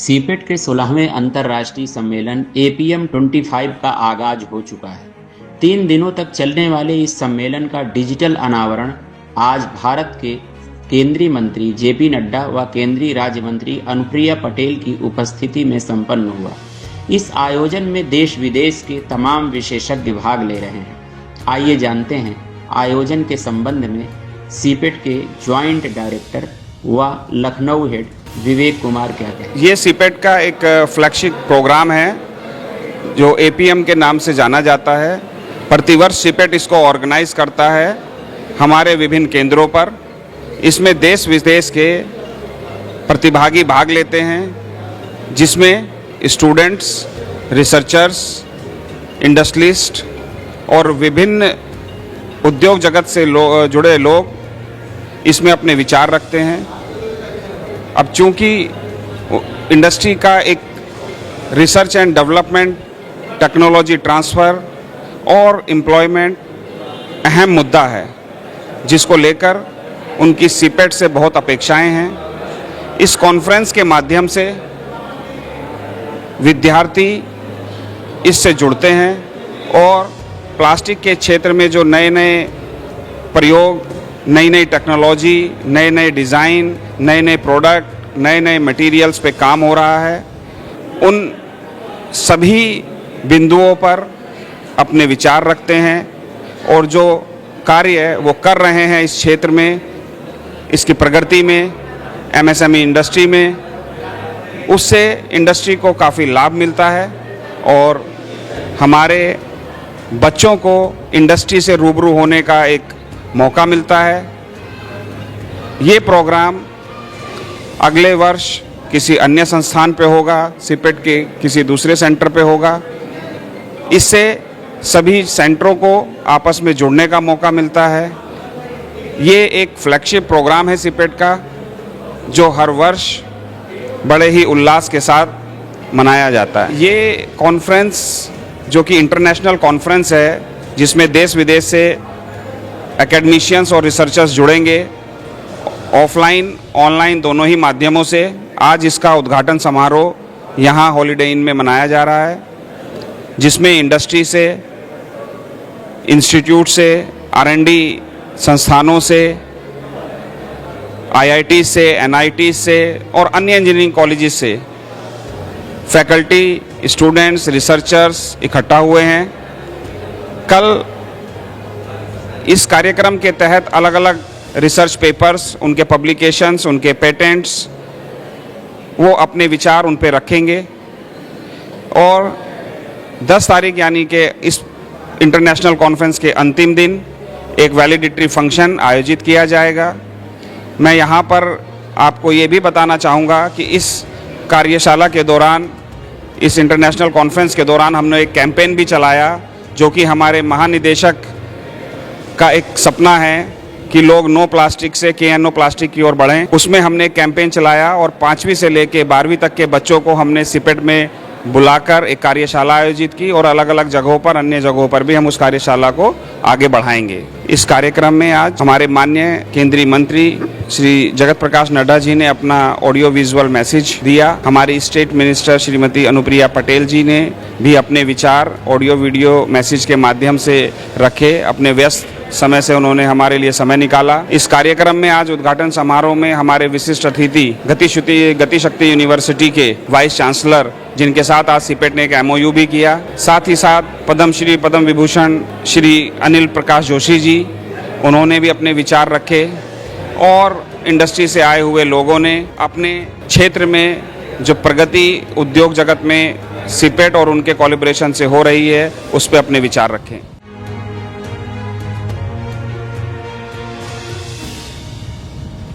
CIPET के 16वें अंतर्राष्ट्रीय सम्मेलन एपीएम 25 का आगाज हो चुका है। 3 दिनों तक चलने वाले इस सम्मेलन का डिजिटल अनावरण आज भारत के केंद्रीय मंत्री जेपी नड्डा व केंद्रीय राज्य मंत्री अनुप्रिया पटेल की उपस्थिति में संपन्न हुआ। इस आयोजन में देश विदेश के तमाम विशेषज्ञ भाग ले रहे हैं। आइए जानते हैं आयोजन के संबंध में सीपेट के ज्वाइंट डायरेक्टर व लखनऊ हेड विवेक कुमार क्या कहते हैं। ये सीपेट का एक फ्लैगशिप प्रोग्राम है जो एपीएम के नाम से जाना जाता है। प्रतिवर्ष सीपेट इसको ऑर्गेनाइज करता है हमारे विभिन्न केंद्रों पर। इसमें देश विदेश के प्रतिभागी भाग लेते हैं, जिसमें स्टूडेंट्स, रिसर्चर्स, इंडस्ट्रियलिस्ट और विभिन्न उद्योग जगत से जुड़े लोग इसमें अपने विचार रखते हैं। अब चूंकि इंडस्ट्री का एक research and development, technology transfer और एम्प्लॉयमेंट अहम मुद्दा है, जिसको लेकर उनकी सीपेट से बहुत अपेक्षाएं हैं। इस कॉन्फ्रेंस के माध्यम से विद्यार्थी इससे जुड़ते हैं और प्लास्टिक के क्षेत्र में जो नए नए प्रयोग, नई नई टेक्नोलॉजी, नए नए डिज़ाइन, नए नए प्रोडक्ट, नए नए मटेरियल्स पे काम हो रहा है, उन सभी बिंदुओं पर अपने विचार रखते हैं और जो कार्य वो कर रहे हैं इस क्षेत्र में, इसकी प्रगति में, एमएसएमई इंडस्ट्री में, उससे इंडस्ट्री को काफ़ी लाभ मिलता है और हमारे बच्चों को इंडस्ट्री से रूबरू होने का एक मौका मिलता है। ये प्रोग्राम अगले वर्ष किसी अन्य संस्थान पे होगा, सीपेट के किसी दूसरे सेंटर पे होगा। इससे सभी सेंटरों को आपस में जुड़ने का मौका मिलता है। ये एक फ्लैगशिप प्रोग्राम है सीपेट का, जो हर वर्ष बड़े ही उल्लास के साथ मनाया जाता है। ये कॉन्फ्रेंस जो कि इंटरनेशनल कॉन्फ्रेंस है, जिसमें देश विदेश से एकेडमिशियंस और रिसर्चर्स जुड़ेंगे, ऑफलाइन ऑनलाइन दोनों ही माध्यमों से। आज इसका उद्घाटन समारोह यहाँ हॉलीडे इन में मनाया जा रहा है, जिसमें इंडस्ट्री से, इंस्टीट्यूट से, आर&डी संस्थानों से, आईआईटी से, एनआईटी से और अन्य इंजीनियरिंग कॉलेजेस से फैकल्टी, स्टूडेंट्स, रिसर्चर्स इकट्ठा हुए हैं। कल इस कार्यक्रम के तहत अलग अलग रिसर्च पेपर्स, उनके पब्लिकेशंस, उनके पेटेंट्स, वो अपने विचार उन पे रखेंगे और 10 तारीख यानी कि इस इंटरनेशनल कॉन्फ्रेंस के अंतिम दिन एक वैलिडिटरी फंक्शन आयोजित किया जाएगा। मैं यहाँ पर आपको ये भी बताना चाहूँगा कि इस कार्यशाला के दौरान, इस इंटरनेशनल कॉन्फ्रेंस के दौरान हमने एक कैंपेन भी चलाया, जो कि हमारे महानिदेशक का एक सपना है कि लोग नो प्लास्टिक से KNO प्लास्टिक की ओर बढ़ें। उसमें हमने एक कैंपेन चलाया और 5वीं से लेके 12वीं तक के बच्चों को हमने सीपेट में बुलाकर एक कार्यशाला आयोजित की और अलग अलग जगहों पर, अन्य जगहों पर भी हम उस कार्यशाला को आगे बढ़ाएंगे। इस कार्यक्रम में आज हमारे माननीय केंद्रीय मंत्री श्री जगत प्रकाश नड्डा जी ने अपना ऑडियो विजुअल मैसेज दिया। हमारी स्टेट मिनिस्टर श्रीमती अनुप्रिया पटेल जी ने भी अपने विचार ऑडियो वीडियो मैसेज के माध्यम से रखे। अपने व्यस्त समय से उन्होंने हमारे लिए समय निकाला। इस कार्यक्रम में आज उद्घाटन समारोह में हमारे विशिष्ट अतिथि गतिशक्ति यूनिवर्सिटी के वाइस चांसलर, जिनके साथ आज सीपेट ने एक MOU भी किया, साथ ही साथ पद्मश्री, पद्म विभूषण श्री अनिल प्रकाश जोशी जी, उन्होंने भी अपने विचार रखे और इंडस्ट्री से आए हुए लोगों ने अपने क्षेत्र में जो प्रगति उद्योग जगत में सीपेट और उनके कोलैबोरेशन से हो रही है, उस पर अपने विचार रखे।